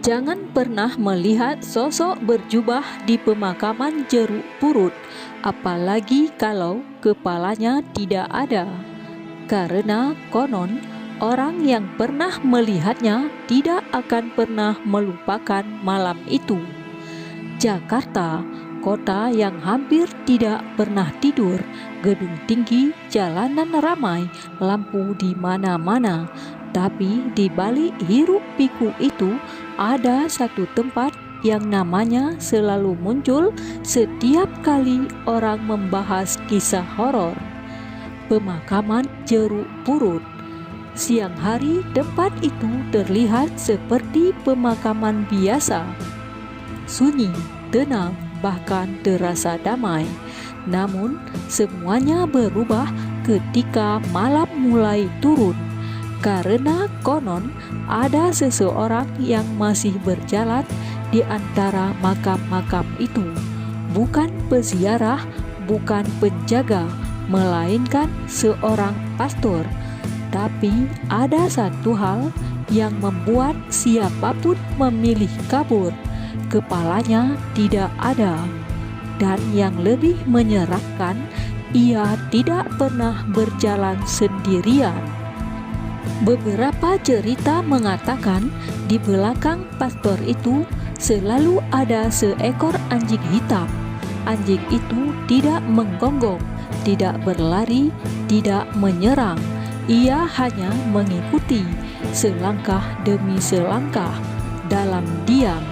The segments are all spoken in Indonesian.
Jangan pernah melihat sosok berjubah di pemakaman jeruk purut, apalagi kalau kepalanya tidak ada. Karena konon, orang yang pernah melihatnya tidak akan pernah melupakan malam itu. Jakarta, kota yang hampir tidak pernah tidur, gedung tinggi, jalanan ramai, lampu di mana-mana. Tapi di balik hiruk-pikuk itu ada satu tempat yang namanya selalu muncul setiap kali orang membahas kisah horor. Pemakaman Jeruk Purut. Siang hari tempat itu terlihat seperti pemakaman biasa. Sunyi, tenang, bahkan terasa damai. Namun semuanya berubah ketika malam mulai turun. Karena konon ada seseorang yang masih berjalan di antara makam-makam itu. Bukan peziarah, bukan penjaga, melainkan seorang pastor. Tapi ada satu hal yang membuat siapapun memilih kabur. Kepalanya tidak ada. Dan yang lebih menyeramkan, ia tidak pernah berjalan sendirian. Beberapa cerita mengatakan di belakang pastor itu selalu ada seekor anjing hitam. Anjing itu tidak menggonggong, tidak berlari, tidak menyerang. Ia hanya mengikuti selangkah demi selangkah dalam diam.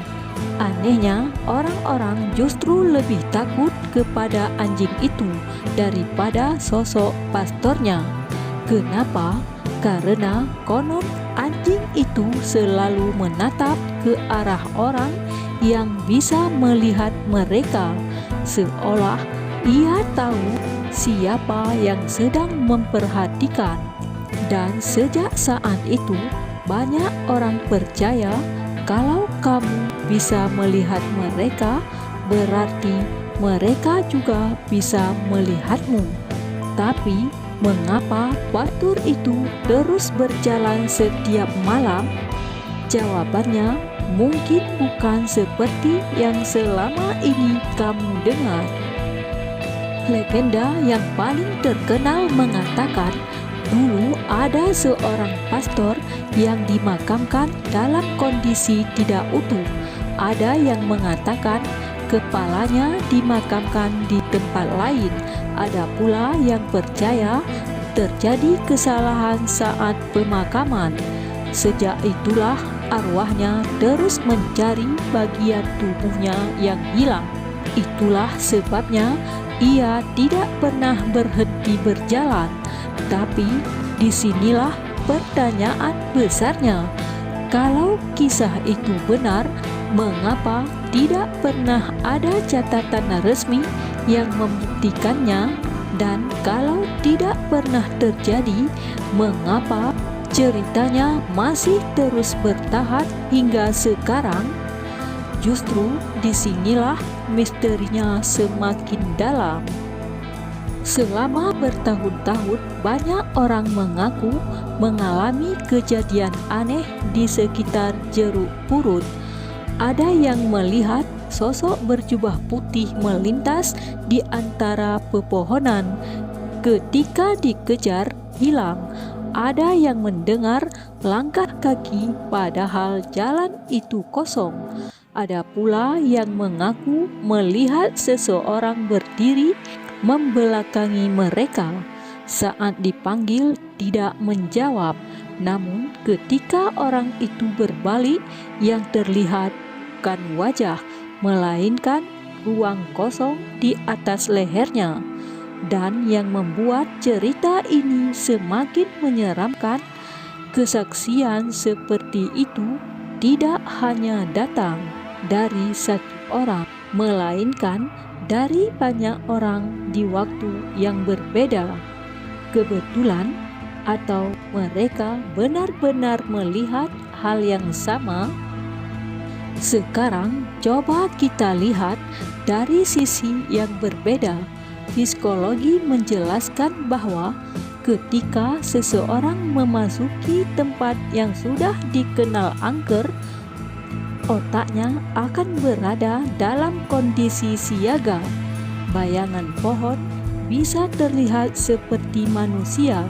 Anehnya, orang-orang justru lebih takut kepada anjing itu daripada sosok pastornya. Kenapa? Karena konon anjing itu selalu menatap ke arah orang yang bisa melihat mereka, seolah ia tahu siapa yang sedang memperhatikan. Dan sejak saat itu, banyak orang percaya kalau kamu bisa melihat mereka, berarti mereka juga bisa melihatmu. Tapi mengapa pastor itu terus berjalan setiap malam? Jawabannya mungkin bukan seperti yang selama ini kamu dengar. Legenda yang paling terkenal mengatakan dulu ada seorang pastor yang dimakamkan dalam kondisi tidak utuh. Ada yang mengatakan kepalanya dimakamkan di tempat lain. Ada pula yang percaya terjadi kesalahan saat pemakaman. Sejak itulah arwahnya terus mencari bagian tubuhnya yang hilang. Itulah sebabnya ia tidak pernah berhenti berjalan. Tapi disinilah pertanyaan besarnya. Kalau kisah itu benar, mengapa tidak pernah ada catatan resmi yang membuktikannya? Dan kalau tidak pernah terjadi, mengapa ceritanya masih terus bertahan hingga sekarang? Justru disinilah misterinya semakin dalam. Selama bertahun-tahun, banyak orang mengaku mengalami kejadian aneh di sekitar Jeruk Purut. Ada yang melihat sosok berjubah putih melintas di antara pepohonan. Ketika dikejar, hilang. Ada yang mendengar langkah kaki padahal jalan itu kosong. Ada pula yang mengaku melihat seseorang berdiri membelakangi mereka. Saat dipanggil tidak menjawab. Namun ketika orang itu berbalik, yang terlihat bukan wajah, melainkan ruang kosong di atas lehernya. Dan yang membuat cerita ini semakin menyeramkan, kesaksian seperti itu tidak hanya datang dari satu orang, melainkan dari banyak orang di waktu yang berbeda. Kebetulan atau mereka benar-benar melihat hal yang sama? Sekarang coba kita lihat dari sisi yang berbeda. Psikologi menjelaskan bahwa ketika seseorang memasuki tempat yang sudah dikenal angker, otaknya akan berada dalam kondisi siaga. Bayangan pohon bisa terlihat seperti manusia.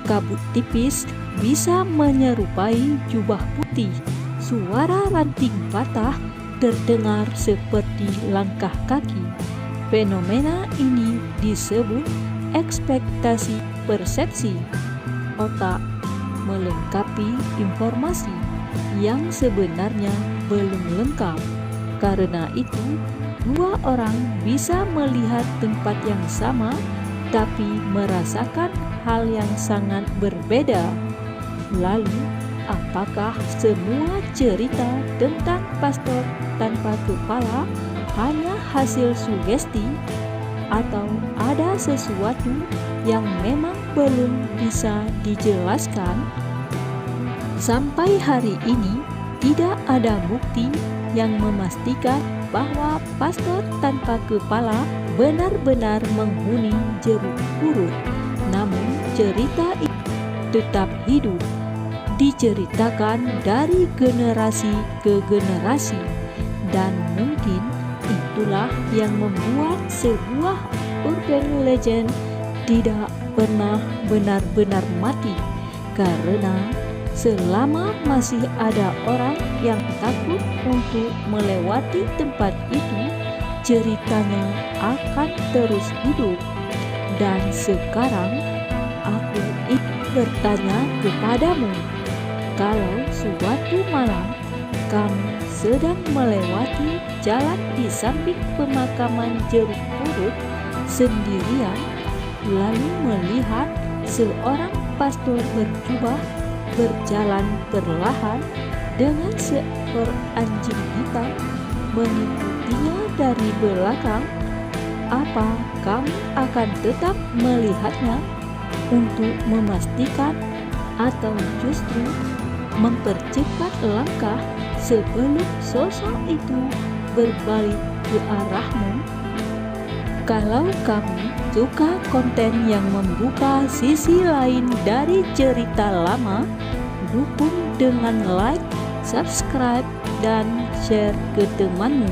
Kabut tipis bisa menyerupai jubah putih. Suara ranting patah terdengar seperti langkah kaki. Fenomena ini disebut ekspektasi persepsi. Otak melengkapi informasi yang sebenarnya belum lengkap. Karena itu, dua orang bisa melihat tempat yang sama tapi merasakan hal yang sangat berbeda. Lalu, apakah semua cerita tentang pastor tanpa kepala hanya hasil sugesti, atau ada sesuatu yang memang belum bisa dijelaskan? Sampai hari ini, tidak ada bukti yang memastikan bahwa pastor tanpa kepala benar-benar menghuni jeruk purut. Namun, cerita itu tetap hidup, diceritakan dari generasi ke generasi, dan mungkin itulah yang membuat sebuah urban legend tidak pernah benar-benar mati, karena selama masih ada orang yang takut untuk melewati tempat itu, ceritanya akan terus hidup. Dan sekarang aku ingin bertanya kepadamu, kalau suatu malam kamu sedang melewati jalan di samping pemakaman jeruk purut sendirian, lalu melihat seorang pastor berjubah berjalan perlahan dengan seekor anjing hitam mengikutinya dari belakang, apa kamu akan tetap melihatnya untuk memastikan, atau justru mempercepat langkah sebelum sosok itu berbalik ke arahmu? Kalau kamu suka konten yang membuka sisi lain dari cerita lama, dukung dengan like, subscribe, dan share ke temanmu,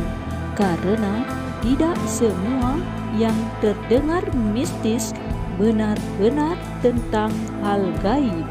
karena tidak semua yang terdengar mistis benar-benar tentang hal gaib.